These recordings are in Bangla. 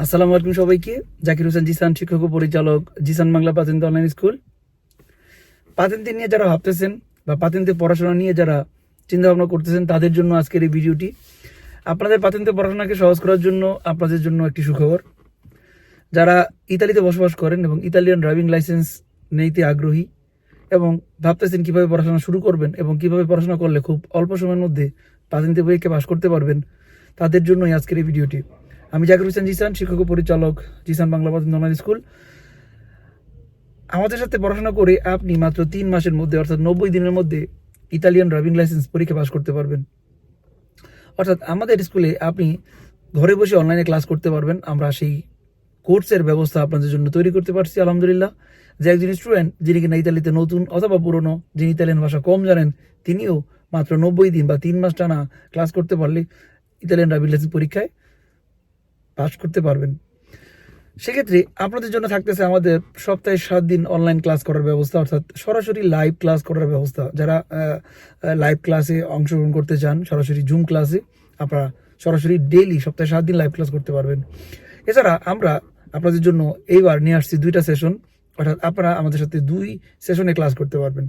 আসসালামু আলাইকুম সবাইকে। জাকির হোসেন জিসান, শিক্ষক ও পরিচালক, জিসান বাংলা পাতেন্তে অনলাইন স্কুল। পাতেন্তে নিয়ে যারা ভাবতেছেন বা পাতেন্তে পড়াশোনা নিয়ে যারা চিন্তা ভাবনা করতেছেন তাদের জন্য আজকের এই ভিডিওটি। আপনাদের পাতেন্তে পড়াশোনাকে সহজ করার জন্য আপনাদের জন্য একটি সুখবর। যারা ইতালিতে বসবাস করেন এবং ইতালিয়ান ড্রাইভিং লাইসেন্স নিতে আগ্রহী এবং ভাবতেছেন কিভাবে পড়াশোনা শুরু করবেন এবং কিভাবে পড়াশোনা করলে খুব অল্প সময়ের মধ্যে পাতেন্তে পরীক্ষা পাস করতে পারবেন, তাদের জন্যই আজকের এই ভিডিওটি। আমি জাকির হোসেন জিসান, শিক্ষক ও পরিচালক, জিসান বাংলা পাতেন্তে অনলাইন স্কুল। আমাদের সাথে পড়াশোনা করে আপনি মাত্র 3 মাসের মধ্যে অর্থাৎ 90 দিনের মধ্যে ইতালিয়ান ড্রাইভিং লাইসেন্স পরীক্ষা পাস করতে পারবেন। অর্থাৎ আমাদের স্কুলে আপনি ঘরে বসে অনলাইনে ক্লাস করতে পারবেন। আমরা সেই কোর্সের ব্যবস্থা আপনাদের জন্য তৈরি করতে পারছি আলহামদুলিল্লাহ। যে একজন স্টুডেন্ট যিনি কিনা ইতালিতে নতুন অথবা পুরনো, যিনি ইতালিয়ান ভাষা কম জানেন, তিনিও মাত্র 90 দিন বা 3 মাস টানা ক্লাস করতে পারলে ইতালিয়ান ড্রাইভিং লাইসেন্স পরীক্ষায় পাস করতে পারবেন। সেক্ষেত্রে আপনাদের জন্য থাকতেছে আমাদের সপ্তাহে 7 দিন অনলাইন ক্লাস করার ব্যবস্থা, অর্থাৎ সরাসরি লাইভ ক্লাস করার ব্যবস্থা। যারা লাইভ ক্লাসে অংশগ্রহণ করতে চান, সরাসরি জুম ক্লাসে আপনারা সরাসরি ডেইলি সপ্তাহে 7 দিন লাইভ ক্লাস করতে পারবেন। এছাড়া আমরা আপনাদের জন্য এইবার নিয়ে আসছি 2টা সেশন, অর্থাৎ আপনারা আমাদের সাথে 2 সেশনে ক্লাস করতে পারবেন।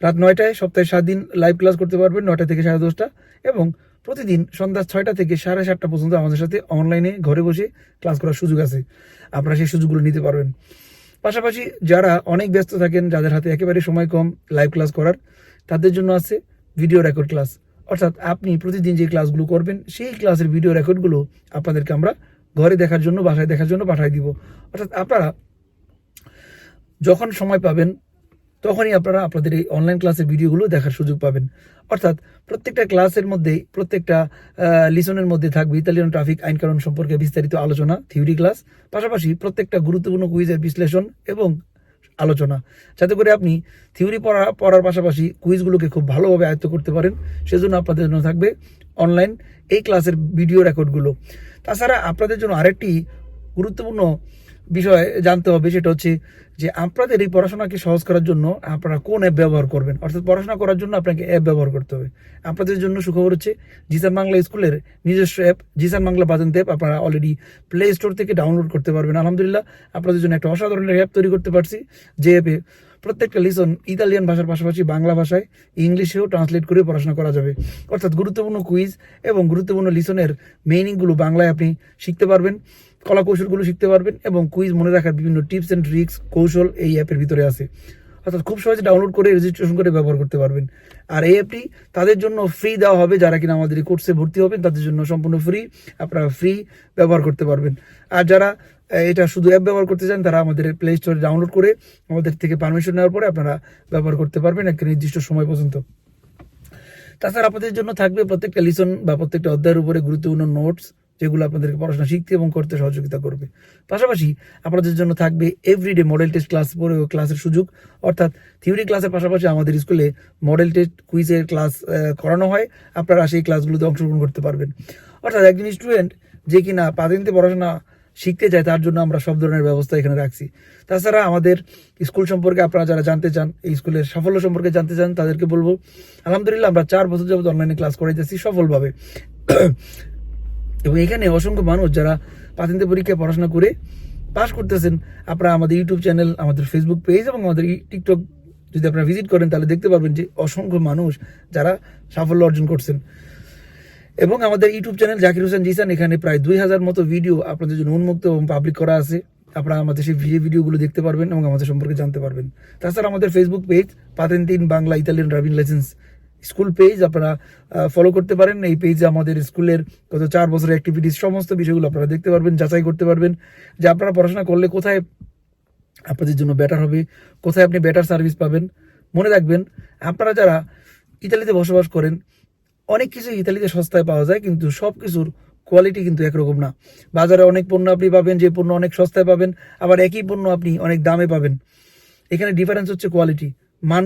রাত 9টায় সপ্তাহে 7 দিন লাইভ ক্লাস করতে পারবেন, 9টা থেকে 10:30, এবং প্রতিদিন সন্ধ্যা 6টা থেকে 7:30 পর্যন্ত আমাদের সাথে অনলাইনে ঘরে বসে ক্লাস করার সুযোগ আছে। আপনারা সেই সুযোগগুলো নিতে পারবেন। পাশাপাশি যারা অনেক ব্যস্ত থাকেন, যাদের হাতে একেবারে সময় কম লাইভ ক্লাস করার, তাদের জন্য আছে ভিডিও রেকর্ড ক্লাস। অর্থাৎ আপনি প্রতিদিন যে ক্লাসগুলো করবেন সেই ক্লাসের ভিডিও রেকর্ডগুলো আপনাদেরকে আমরা ঘরে দেখার জন্য, বাসায় দেখার জন্য পাঠিয়ে দিব। অর্থাৎ আপনারা যখন সময় পাবেন তখনই আপনারা আপনাদের এই অনলাইন ক্লাসের ভিডিওগুলো দেখার সুযোগ পাবেন। অর্থাৎ প্রত্যেকটা ক্লাসের মধ্যেই, প্রত্যেকটা লিসনের মধ্যে থাকবে ইতালিয়ান ট্রাফিক আইন কানুন সম্পর্কে বিস্তারিত আলোচনা, থিওরি ক্লাস, পাশাপাশি প্রত্যেকটা গুরুত্বপূর্ণ কুইজের বিশ্লেষণ এবং আলোচনা, যাতে করে আপনি থিওরি পড়ার পাশাপাশি কুইজগুলোকে খুব ভালোভাবে আয়ত্ত করতে পারেন। সেজন্য আপনাদের জন্য থাকবে অনলাইন এই ক্লাসের ভিডিও রেকর্ডগুলো। তাছাড়া আপনাদের জন্য আরেকটি গুরুত্বপূর্ণ বিষয় জানতে হবে, সেটা হচ্ছে যে আপনাদের এই পড়াশোনাকে সহজ করার জন্য আপনারা কোন অ্যাপ ব্যবহার করবেন। অর্থাৎ পড়াশোনা করার জন্য আপনাকে অ্যাপ ব্যবহার করতে হবে। আপনাদের জন্য সুখবর হচ্ছে জিসান বাংলা স্কুলের নিজস্ব অ্যাপ জিসান বাংলা পাতেন্তে অ্যাপ আপনারা অলরেডি প্লে স্টোর থেকে ডাউনলোড করতে পারবেন। আলহামদুলিল্লাহ, আপনাদের জন্য একটা অসাধারণ অ্যাপ তৈরি করতে পারছি, যে অ্যাপে প্রত্যেকটা লিসন ইতালিয়ান ভাষার পাশাপাশি বাংলা ভাষায়, ইংলিশেও ট্রান্সলেট করে পড়াশোনা করা যাবে। অর্থাৎ গুরুত্বপূর্ণ কুইজ এবং গুরুত্বপূর্ণ লিসনের মিনিংগুলো বাংলায় আপনি শিখতে পারবেন, কলা কৌশলগুলো শিখতে পারবেন, এবং কুইজ মনে রাখার বিভিন্ন টিপস অ্যান্ড ট্রিক্স কৌশল এই অ্যাপের ভিতরে আছে। অর্থাৎ খুব সহজে ডাউনলোড করে রেজিস্ট্রেশন করে ব্যবহার করতে পারবেন। আর এই অ্যাপটি তাদের জন্য ফ্রি দেওয়া হবে, যারা কিনা আমাদের এই কোর্সে ভর্তি হবেন তাদের জন্য সম্পূর্ণ ফ্রি, আপনারা ফ্রি ব্যবহার করতে পারবেন। আর যারা এটা শুধু অ্যাপ ব্যবহার করতে চান, তারা আমাদের প্লে স্টোরে ডাউনলোড করে আমাদের থেকে পারমিশন নেওয়ার পরে আপনারা ব্যবহার করতে পারবেন একটা নির্দিষ্ট সময় পর্যন্ত। তাছাড়া আপনাদের জন্য থাকবে প্রত্যেকটা লিসন বা প্রত্যেকটা অধ্যায়ের উপরে গুরুত্বপূর্ণ নোটস, যেগুলো আপনাদেরকে পড়াশোনা শিখতে এবং করতে সহযোগিতা করবে। পাশাপাশি আপনাদের জন্য থাকবে এভরিডে মডেল টেস্ট ক্লাসের সুযোগ। অর্থাৎ থিওরি ক্লাসের পাশাপাশি আমাদের স্কুলে মডেল টেস্ট কুইজের ক্লাস করানো হয়, আপনারা সেই ক্লাসগুলোতে অংশগ্রহণ করতে পারবেন। অর্থাৎ একজন স্টুডেন্ট যে কিনা পাতেন্তে পড়াশোনা শিখতে চায়, তার জন্য আমরা সব ধরনের ব্যবস্থা এখানে রাখছি। তাছাড়া আমাদের স্কুল সম্পর্কে আপনারা যারা জানতে চান, এই স্কুলের সাফল্য সম্পর্কে জানতে চান, তাদেরকে বলবো আলহামদুলিল্লাহ আমরা 4 বছর যাবত অনলাইনে ক্লাস করাইতেছি সফলভাবে। এবং এখানে অসংখ্য মানুষ যারা পাতেন্তে পরীক্ষায় পড়াশোনা করে পাস করতেছেন, আপনারা আমাদের ইউটিউব চ্যানেল, আমাদের ফেসবুক পেজ এবং আমাদের টিকটক যদি আপনারা ভিজিট করেন তাহলে দেখতে পারবেন যে অসংখ্য মানুষ যারা সাফল্য অর্জন করছেন। এবং আমাদের ইউটিউব চ্যানেল জাকির হোসেন জিসান, এখানে প্রায় 2000 মতো ভিডিও আপনাদের জন্য উন্মুক্ত এবং পাবলিক করা আছে। আপনারা আমাদের সেই ভিডিওগুলো দেখতে পারবেন এবং আমাদের সম্পর্কে জানতে পারবেন। তাছাড়া আমাদের ফেসবুক পেজ পাতেন্তে in Bangla Italian driving licence school page আপনারা ফলো করতে পারেন। এই পেজে আমাদের স্কুলের গত 4 বছরের অ্যাক্টিভিটিস সমস্ত বিষয়গুলো আপনারা দেখতে পারবেন, যাচাই করতে পারবেন যে আপনারা পড়াশোনা করলে কোথায় আপনাদের জন্য বেটার হবে, কোথায় আপনি বেটার সার্ভিস পাবেন। মনে রাখবেন, আপনারা যারা ইতালিতে বসবাস করেন, অনেক কিছু ইতালিতে সস্তায় পাওয়া যায়, কিন্তু সব কিছুর কোয়ালিটি কিন্তু একরকম না। বাজারে অনেক পণ্য আপনি পাবেন, যে পণ্য অনেক সস্তায় পাবেন, আবার একই পণ্য আপনি অনেক দামে পাবেন। এখানে ডিফারেন্স হচ্ছে কোয়ালিটি, মান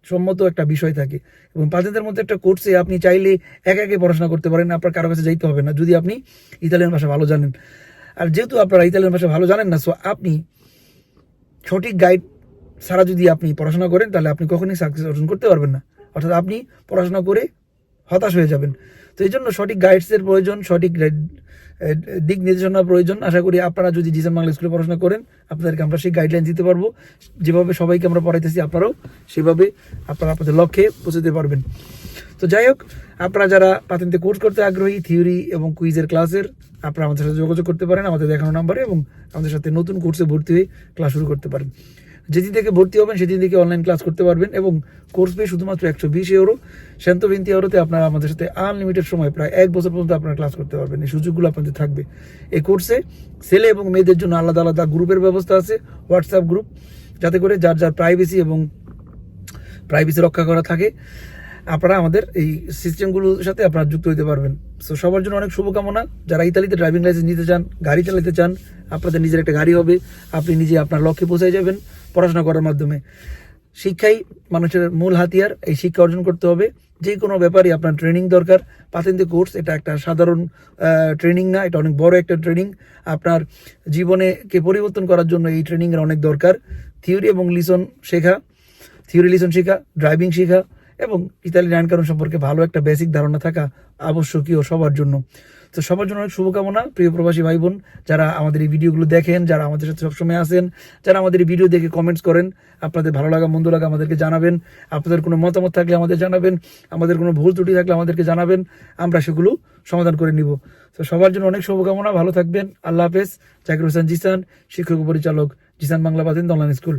সম্মত একটা বিষয় থাকে। এবং পাতেন্তের মধ্যে একটা কোর্সে আপনি চাইলে একে পড়াশোনা করতে পারেন, আপনার কারো কাছে যাইতে হবে না, যদি আপনি ইতালিয়ান ভাষা ভালো জানেন। আর যেহেতু আপনারা ইতালিয়ান ভাষা ভালো জানেন না, সো আপনি সঠিক গাইড ছাড়া যদি আপনি পড়াশোনা করেন, তাহলে আপনি কখনোই সাকসেস অর্জন করতে পারবেন না। অর্থাৎ আপনি পড়াশোনা করে হতাশ হয়ে যাবেন। তো এই জন্য সঠিক গাইডসের প্রয়োজন, সঠিক দিক নির্দেশনা প্রয়োজন। আশা করি আপনারা যদি জিসান বাংলা স্কুলে পড়াশোনা করেন, আপনাদেরকে আমরা সেই গাইডলাইন দিতে পারবো। যেভাবে সবাইকে আমরা পড়াইতেছি, আপনারাও সেভাবে আপনারা আপনাদের লক্ষ্যে পৌঁছতে পারবেন। তো যাই হোক, আপনারা যারা পাতেন্তে কোর্স করতে আগ্রহী, থিওরি এবং কুইজের ক্লাসের, আপনারা আমাদের সাথে যোগাযোগ করতে পারেন আমাদের দেখানো নাম্বারে, এবং আমাদের সাথে নতুন কোর্সে ভর্তি হয়ে ক্লাস শুরু করতে পারেন। যেদিন থেকে ভর্তি হবেন সেদিন থেকে অনলাইন ক্লাস করতে পারবেন, এবং কোর্স ফি শুধুমাত্র 120 ইউরো। 120 ইউরোতে আপনারা আমাদের সাথে আনলিমিটেড সময় প্রায় 1 বছর পর্যন্ত আপনারা ক্লাস করতে পারবেন। এই সুযোগগুলো আপনাদের থাকবে। এই কোর্সে ছেলে এবং মেয়েদের জন্য আলাদা আলাদা গ্রুপের ব্যবস্থা আছে, হোয়াটসঅ্যাপ গ্রুপ, যাতে করে যার যার প্রাইভেসি রক্ষা করা থাকে। আপনারা আমাদের এই সিস্টেমগুলোর সাথে আপনারা যুক্ত হতে পারবেন। সো সবার জন্য অনেক শুভকামনা। যারা ইতালিতে ড্রাইভিং লাইসেন্স নিতে চান, গাড়ি চালাতে চান, আপনাদের নিজের একটা গাড়ি হবে, আপনি নিজে আপনার লক্ষ্যে পৌঁছে যাবেন পড়াশোনা করার মাধ্যমে। শিক্ষাই মানুষের মূল হাতিয়ার। এই শিক্ষা অর্জন করতে হবে। যে কোনো ব্যাপারে আপনার ট্রেনিং দরকার। পাতেন্তে কোর্স এটা একটা সাধারণ ট্রেনিং না, এটা অনেক বড় একটা ট্রেনিং। আপনার জীবনেকে পরিবর্তন করার জন্য এই ট্রেনিংয়ের অনেক দরকার। থিওরি লিসন শেখা, ড্রাইভিং শেখা এবং ইতালিয়ান আইন কানুন সম্পর্কে ভালো একটা বেসিক ধারণা থাকা আবশ্যকীয় সবার জন্য। তো সবার জন্য অনেক শুভকামনা। প্রিয় প্রবাসী ভাই বোন, যারা আমাদের এই ভিডিওগুলো দেখেন, যারা আমাদের সাথে সবসময় আসেন, যারা আমাদের এই ভিডিও দেখে কমেন্টস করেন, আপনাদের ভালো লাগা মন্দ লাগা আমাদেরকে জানাবেন। আপনাদের কোনো মতামত থাকলে আমাদের জানাবেন, আমাদের কোনো ভুল ত্রুটি থাকলে আমাদেরকে জানাবেন, আমরা সেগুলো সমাধান করে নিব। তো সবার জন্য অনেক শুভকামনা। ভালো থাকবেন। আল্লাহ হাফেজ। জাকির হোসেন জিসান, শিক্ষক ও পরিচালক, জিসান বাংলা পাতেন্তে অনলাইন স্কুল।